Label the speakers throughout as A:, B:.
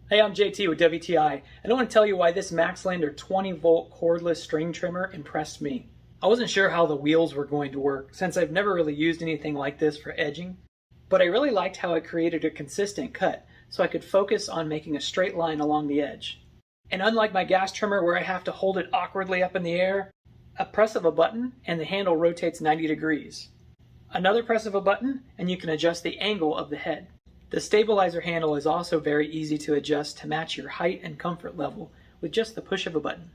A: Hey, I'm JT with WTI, and I want to tell you why this MAXLANDER 20-volt cordless string trimmer impressed me. I wasn't sure how the wheels were going to work, since I've never really used anything like this for edging, but I really liked how it created a consistent cut, so I could focus on making a straight line along the edge. And unlike my gas trimmer where I have to hold it awkwardly up in the air, a press of a button and the handle rotates 90 degrees. Another press of a button and you can adjust the angle of the head. The stabilizer handle is also very easy to adjust to match your height and comfort level with just the push of a button.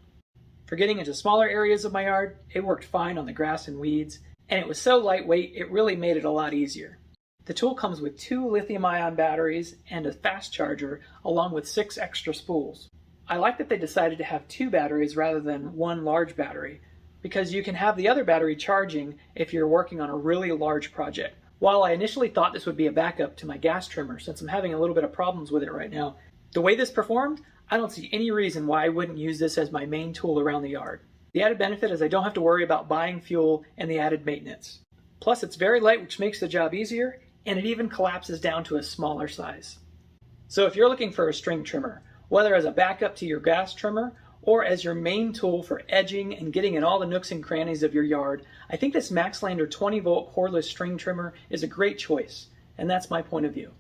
A: For getting into smaller areas of my yard, it worked fine on the grass and weeds, and it was so lightweight it really made it a lot easier. The tool comes with 2 lithium-ion batteries and a fast charger along with 6 extra spools. I like that they decided to have 2 batteries rather than 1 large battery, because you can have the other battery charging if you're working on a really large project. While I initially thought this would be a backup to my gas trimmer, since I'm having a little bit of problems with it right now, the way this performed, I don't see any reason why I wouldn't use this as my main tool around the yard. The added benefit is I don't have to worry about buying fuel and the added maintenance. Plus it's very light, which makes the job easier, and it even collapses down to a smaller size. So if you're looking for a string trimmer, whether as a backup to your gas trimmer or as your main tool for edging and getting in all the nooks and crannies of your yard, I think this MAXLANDER 20-volt cordless string trimmer is a great choice, and that's my point of view.